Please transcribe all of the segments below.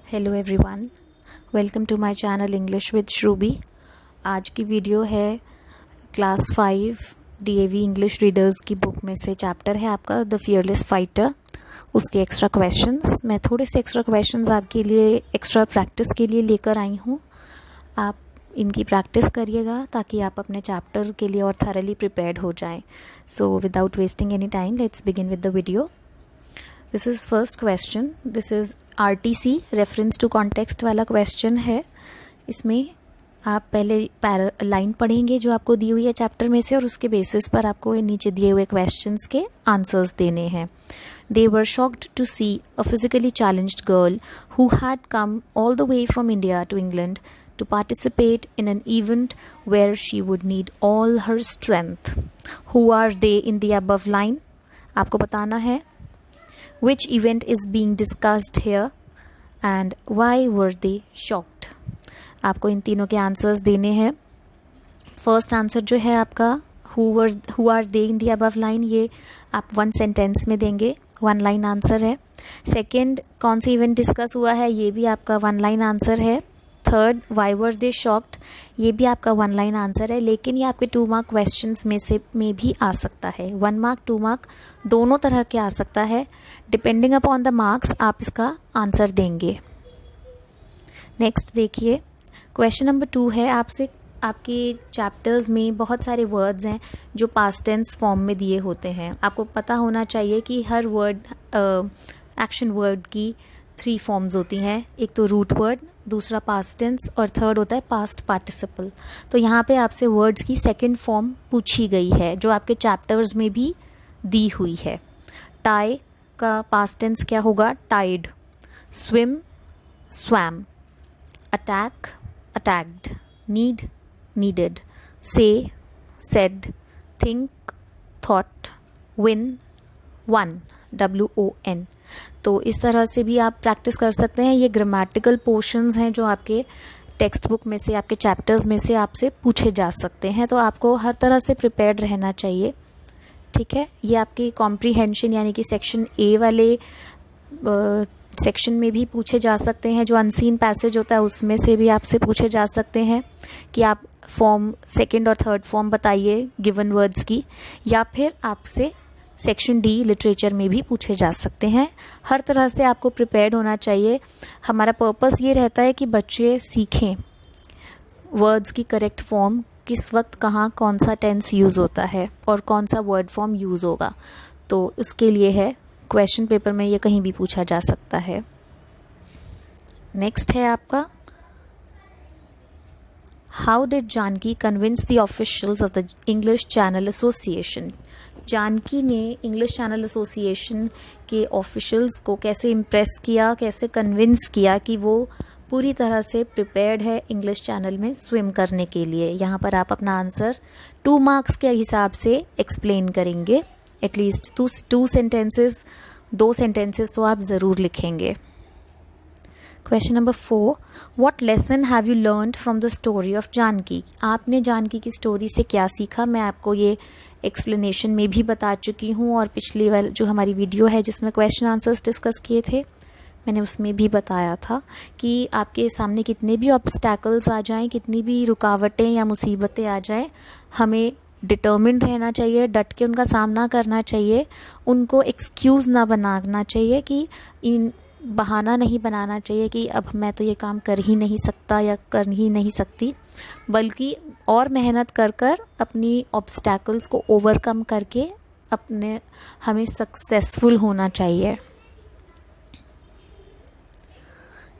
Hello everyone, welcome to my channel English with Shrubi. आज की video है क्लास 5 डीएवी इंग्लिश रीडर्स की book में से चैप्टर है आपका द फियरलेस फाइटर, उसके एक्स्ट्रा क्वेश्चंस। मैं थोड़े से एक्स्ट्रा क्वेश्चंस आपके लिए एक्स्ट्रा प्रैक्टिस के लिए लेकर आई हूँ। आप इनकी प्रैक्टिस करिएगा ताकि आप अपने चैप्टर के लिए और थॉरली प्रिपेयर्ड हो जाएं। So without wasting any time, let's begin with the video. This is first question. This is RTC reference to context वाला क्वेश्चन है। इसमें आप पहले लाइन पढ़ेंगे जो आपको दी हुई है चैप्टर में से, और उसके बेसिस पर आपको नीचे दिए हुए क्वेश्चंस के आंसर्स देने हैं। They were shocked to see a physically challenged girl who had come all the way from India to England to participate in an event where she would need all her strength. Who are they in the above line? आपको बताना है which event is being discussed here and why were they shocked. आपको इन तीनों के answers देने हैं। First answer जो है आपका who are they in the above line, ये आप 1 सेंटेंस में देंगे, 1 लाइन आंसर है। सेकंड, कौन सी इवेंट डिस्कस हुआ है, ये भी आपका 1 लाइन आंसर है। Third, why were they shocked, ये भी आपका 1 लाइन आंसर है, लेकिन ये आपके 2 मार्क क्वेश्चंस में भी आ सकता है। 1 मार्क 2 मार्क दोनों तरह के आ सकता है। डिपेंडिंग अपॉन द मार्क्स आप इसका आंसर देंगे। नेक्स्ट देखिए, क्वेश्चन नंबर 2 है आपसे। आपके चैप्टर्स में बहुत सारे वर्ड्स हैं जो पास्ट टेंस फॉर्म में दिए होते हैं। आपको पता होना चाहिए कि हर वर्ड एक्शन वर्ड की 3 फॉर्म्स होती हैं। एक तो रूट वर्ड, दूसरा पास्ट टेंस, और थर्ड होता है पास्ट पार्टिसिपल। तो यहाँ पे आपसे वर्ड्स की सेकंड फॉर्म पूछी गई है जो आपके चैप्टर्स में भी दी हुई है। टाई का पास्ट टेंस क्या होगा? Tied. Swim, swam. Attack, attacked. Need, needed. Say, said. Think, thought. Win, won, WON। तो इस तरह से भी आप प्रैक्टिस कर सकते हैं। ये ग्रामेटिकल पोर्शंस हैं जो आपके टेक्स्ट बुक में से, आपके चैप्टर्स में से आपसे पूछे जा सकते हैं। तो आपको हर तरह से प्रिपेयर्ड रहना चाहिए, ठीक है। ये आपकी कॉम्प्रीहेंशन यानी कि सेक्शन A वाले सेक्शन में भी पूछे जा सकते हैं। जो अनसीन पैसेज होता है उसमें से भी आपसे पूछे जा सकते हैं कि आप फॉर्म सेकंड और थर्ड फॉर्म बताइए गिवन वर्ड्स की, या फिर आपसे सेक्शन D लिटरेचर में भी पूछे जा सकते हैं। हर तरह से आपको प्रिपेयर्ड होना चाहिए। हमारा पर्पस ये रहता है कि बच्चे सीखें वर्ड्स की करेक्ट फॉर्म, किस वक्त कहाँ कौन सा टेंस यूज़ होता है और कौन सा वर्ड फॉर्म यूज़ होगा। तो उसके लिए है, क्वेश्चन पेपर में ये कहीं भी पूछा जा सकता है। नेक्स्ट है आपका, how did Janki convince the officials of the English Channel Association. Janki ने इंग्लिश चैनल एसोसिएशन के ऑफिशियल्स को कैसे इम्प्रेस किया, कैसे कन्विंस किया कि वो पूरी तरह से प्रिपेयर्ड है इंग्लिश चैनल में स्विम करने के लिए। यहाँ पर आप अपना आंसर 2 मार्क्स के हिसाब से एक्सप्लेन करेंगे। एटलीस्ट 2 सेंटेंसेस, 2 सेंटेंसेस तो आप ज़रूर लिखेंगे। Question number 4, what lesson have you learned from the story of Janki. आपने जानकी की स्टोरी से क्या सीखा? मैं आपको ये एक्सप्लेनेशन में भी बता चुकी हूँ, और पिछली वाली जो हमारी वीडियो है जिसमें क्वेश्चन आंसर्स डिस्कस किए थे, मैंने उसमें भी बताया था कि आपके सामने कितने भी ऑब्स्टैकल्स आ जाएं, कितनी भी रुकावटें या मुसीबतें आ जाएं, हमें डिटर्मिन्ड रहना चाहिए, डट के उनका सामना करना चाहिए। उनको एक्सक्यूज़ ना बनाना चाहिए, कि बहाना नहीं बनाना चाहिए कि अब मैं तो ये काम कर ही नहीं सकता या कर ही नहीं सकती, बल्कि और मेहनत कर कर अपनी ऑब्स्टैकल्स को ओवरकम करके हमें सक्सेसफुल होना चाहिए।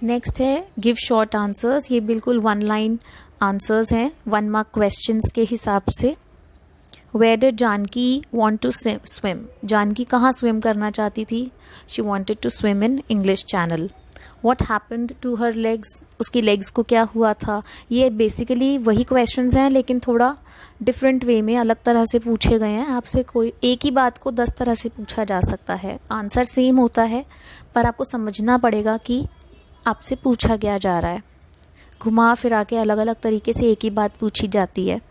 नेक्स्ट है, गिव शॉर्ट आंसर्स। ये बिल्कुल 1 लाइन आंसर्स हैं 1 मार्क क्वेश्चंस के हिसाब से। Where did Janaki want to swim? Janaki कहाँ स्विम करना चाहती थी? She wanted to swim in English Channel. What happened to her legs? उसकी legs को क्या हुआ था? ये बेसिकली वही क्वेश्चंस हैं, लेकिन थोड़ा डिफरेंट वे में, अलग तरह से पूछे गए हैं। आपसे कोई एक ही बात को 10 तरह से पूछा जा सकता है। आंसर सेम होता है, पर आपको समझना पड़ेगा कि आपसे पूछा क्या जा रहा है। घुमा फिरा के अलग अलग तरीके से एक ही बात पूछी जाती है।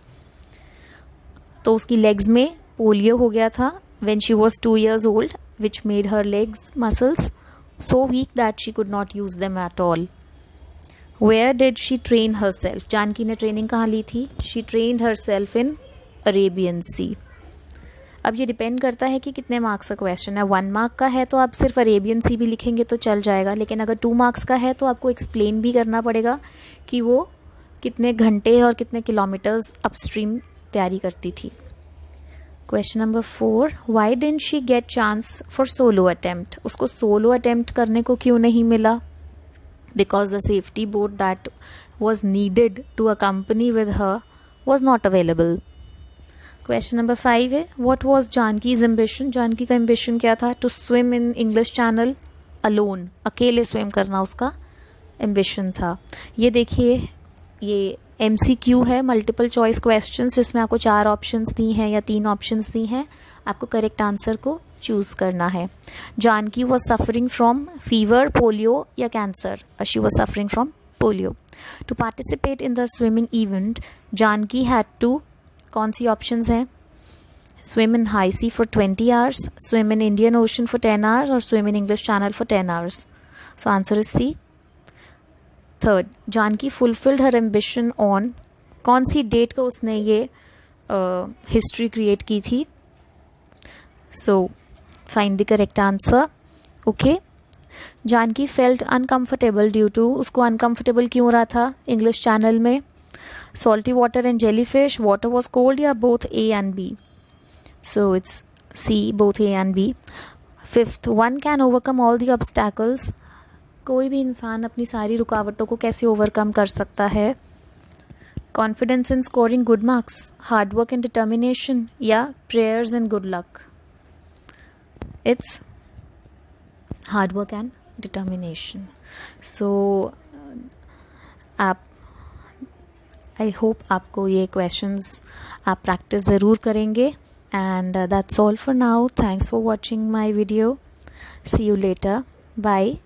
तो उसकी लेग्स में पोलियो हो गया था when she was 2 years old, which made her legs muscles so weak that she could not use them at all. Where did she train herself? Janaki ने ट्रेनिंग कहाँ ली थी? She trained herself in Arabian Sea. अब ये depend करता है कि कितने marks का क्वेश्चन है. 1 मार्क का है तो आप सिर्फ अरेबियन सी भी लिखेंगे तो चल जाएगा, लेकिन अगर 2 मार्क्स का है तो आपको एक्सप्लेन भी करना पड़ेगा कि वो कितने घंटे और कितने किलोमीटर्स अपस्ट्रीम तैयारी करती थी. Question number 4, why didn't she get chance for solo attempt? उसको सोलो अटेम्प्ट करने को क्यों नहीं मिला? Because the safety boat that was needed to accompany with her was not available. Question number 5 है, what was Janki's ambition? Janki का ambition क्या था? To swim in English Channel alone, अकेले स्विम करना उसका एम्बिशन था. ये देखिए, ये MCQ है, मल्टीपल चॉइस क्वेश्चंस, जिसमें आपको 4 ऑप्शंस दी हैं या 3 ऑप्शंस दी हैं. आपको करेक्ट आंसर को चूज करना है. Janaki was suffering from fever, polio या cancer? She was suffering from polio. To participate in the swimming event Janaki had to, कौन सी ऑप्शंस हैं? Swim in high sea for 20 hours, swim in Indian Ocean for 10 hours और swim in English Channel for 10 hours. So answer is C. Third, Janaki fulfilled her ambition on, कौन सी date को उसने ये history create की थी? So find the correct answer. Okay. Janki felt uncomfortable due to, उसको uncomfortable क्यों हो रहा था इंग्लिश चैनल में? Salty water and jellyfish, water was cold, या both A and B? So it's C, both A and B. Fifth, one can overcome all the obstacles. कोई भी इंसान अपनी सारी रुकावटों को कैसे ओवरकम कर सकता है? Confidence in scoring good marks, hard work and determination, या prayers and good luck? It's hard work and determination. So आप, आई होप आपको ये क्वेश्चंस आप प्रैक्टिस ज़रूर करेंगे. And that's all for now. Thanks for watching my video. See you later. Bye.